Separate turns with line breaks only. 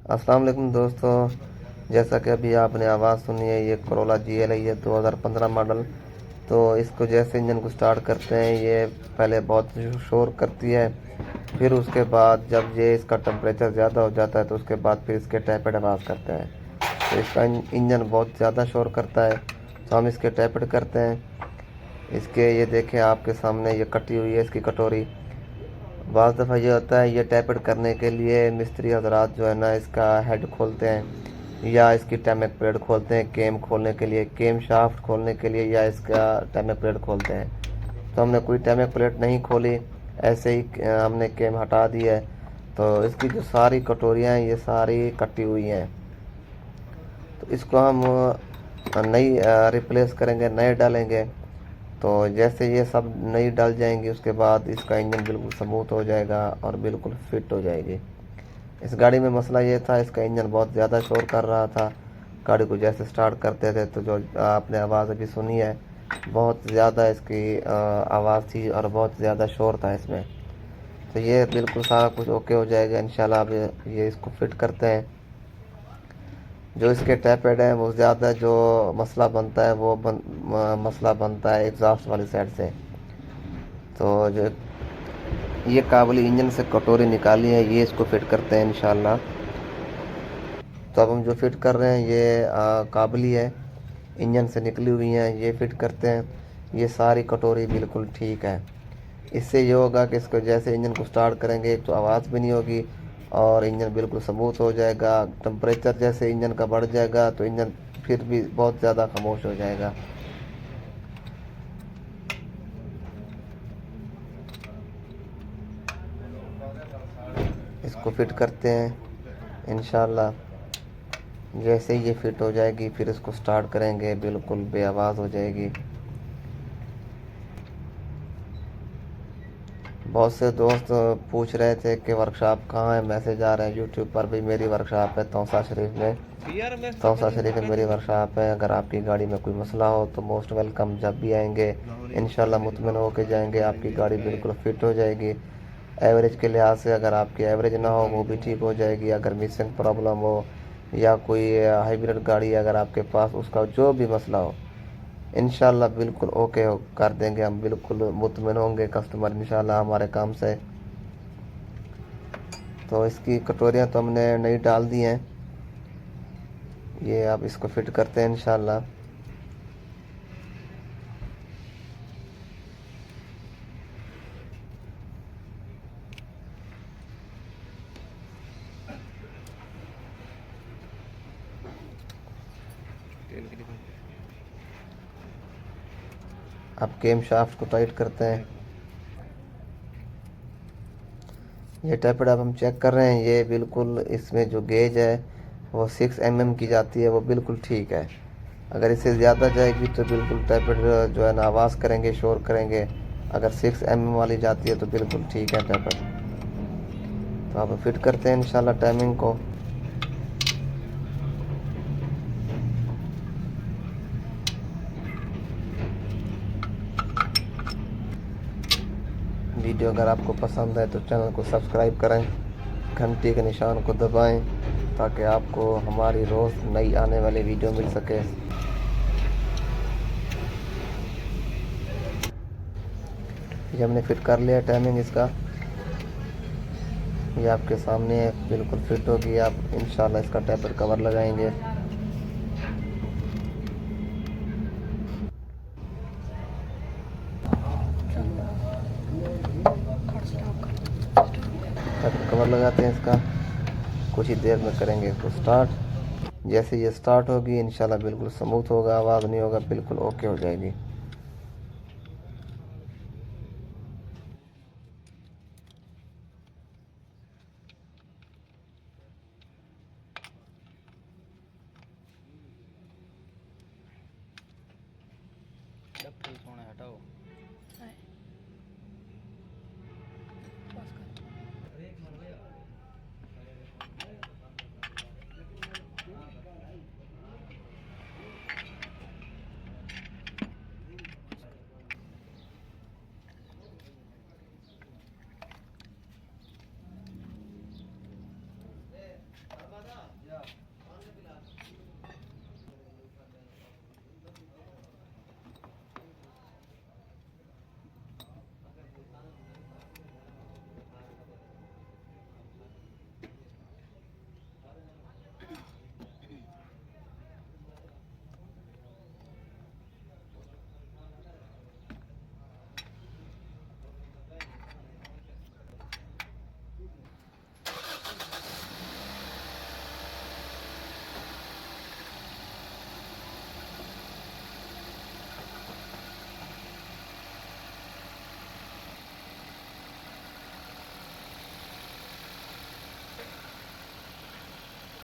अस्सलाम वालेकुम दोस्तों। जैसा कि अभी आपने आवाज़ सुनी है, ये कोरोला GL है, ये 2015 मॉडल। तो इसको जैसे इंजन को स्टार्ट करते हैं, ये पहले बहुत शोर करती है। फिर उसके बाद जब ये इसका टेम्परेचर ज़्यादा हो जाता है तो उसके बाद फिर इसके टैपेड आवाज़ करते हैं। तो इसका इंजन बहुत ज़्यादा शोर करता है, तो हम इसके टैपेड करते हैं। इसके ये देखें आपके सामने ये कटी हुई है इसकी कटोरी। बाज़ दफ़ा ये होता है, ये टैपेड करने के लिए मिस्त्री हजरात जो है ना, इसका हेड खोलते हैं या इसकी टैमक प्लेट खोलते हैं केम खोलने के लिए, केम शाफ्ट खोलने के लिए, या इसका टैमक प्लेट खोलते हैं। तो हमने कोई टैमक प्लेट नहीं खोली, ऐसे ही हमने केम हटा दी है। तो इसकी जो सारी कटोरियाँ हैं ये सारी कटी हुई हैं, तो इसको हम नई रिप्लेस करेंगे, नए डालेंगे। तो जैसे ये सब नई डल जाएंगी उसके बाद इसका इंजन बिल्कुल स्मूथ हो जाएगा और बिल्कुल फिट हो जाएगी। इस गाड़ी में मसला ये था, इसका इंजन बहुत ज़्यादा शोर कर रहा था। गाड़ी को जैसे स्टार्ट करते थे तो जो आपने आवाज़ अभी सुनी है, बहुत ज़्यादा इसकी आवाज़ थी और बहुत ज़्यादा शोर था इसमें। तो ये बिल्कुल सारा कुछ ओके हो जाएगा इंशाल्लाह। अब ये इसको फिट करते हैं। जो इसके टैपेड हैं वो ज़्यादा जो मसला बनता है वो मसला बनता है एग्जॉस्ट वाली साइड से। तो जो ये काबुली इंजन से कटोरी निकाली है, ये इसको फिट करते हैं इंशाल्लाह। तो अब हम जो फिट कर रहे हैं ये काबुली है, इंजन से निकली हुई हैं, ये फिट करते हैं। ये सारी कटोरी बिल्कुल ठीक है। इससे ये होगा कि इसको जैसे इंजन को स्टार्ट करेंगे एक तो आवाज़ भी नहीं होगी और इंजन बिल्कुल स्मूथ हो जाएगा। टेम्परेचर जैसे इंजन का बढ़ जाएगा तो इंजन फिर भी बहुत ज़्यादा खामोश हो जाएगा। इसको फिट करते हैं इंशाल्लाह। जैसे ही ये फिट हो जाएगी फिर इसको स्टार्ट करेंगे, बिल्कुल बेआवाज़ हो जाएगी। बहुत से दोस्त पूछ रहे थे कि वर्कशॉप कहाँ है, मैसेज आ रहे हैं यूट्यूब पर भी। मेरी वर्कशॉप है तौसा शरीफ में, तौसा शरीफ में मेरी वर्कशॉप है। अगर आपकी गाड़ी में कोई मसला हो तो मोस्ट वेलकम, जब भी आएंगे इंशाल्लाह मुतमिन होके जाएंगे। आपकी गाड़ी बिल्कुल फिट हो जाएगी। एवरेज के लिहाज से अगर आपकी एवरेज ना हो वो भी ठीक हो जाएगी। अगर मिसिंग प्रॉब्लम हो या कोई हाइब्रिड गाड़ी है अगर आपके पास, उसका जो भी मसला हो इंशाल्लाह बिल्कुल ओके हो कर देंगे हम। बिल्कुल मुतमिन होंगे कस्टमर इंशाल्लाह हमारे काम से। तो इसकी कटोरियाँ तो हमने नई डाल दी हैं। ये अब इसको फिट करते हैं इंशाल्लाह। अब केम शाफ्ट को टाइट करते हैं। ये टैपेड अब हम चेक कर रहे हैं, ये बिल्कुल इसमें जो गेज है वो 6 mm की जाती है, वो बिल्कुल ठीक है। अगर इससे ज़्यादा जाएगी तो बिल्कुल टैपेड जो है ना आवाज़ करेंगे, शोर करेंगे। अगर 6 mm वाली जाती है तो बिल्कुल ठीक है टैपेड। तो अब फिट करते हैं इंशाल्लाह टाइमिंग को। वीडियो अगर आपको पसंद है तो चैनल को सब्सक्राइब करें, घंटी के निशान को दबाएं ताकि आपको हमारी रोज़ नई आने वाली वीडियो मिल सके। ये हमने फिट कर लिया टाइमिंग इसका, ये आपके सामने है, बिल्कुल फिट होगी। आप इंशाल्लाह इसका टैपर कवर लगाएंगे। टैपर कवर लगाते हैं इसका, कुछ ही देर में करेंगे इसको स्टार्ट। जैसे ये स्टार्ट होगी इंशाल्लाह बिल्कुल स्मूथ होगा, आवाज़ नहीं होगा, बिल्कुल ओके हो जाएगी।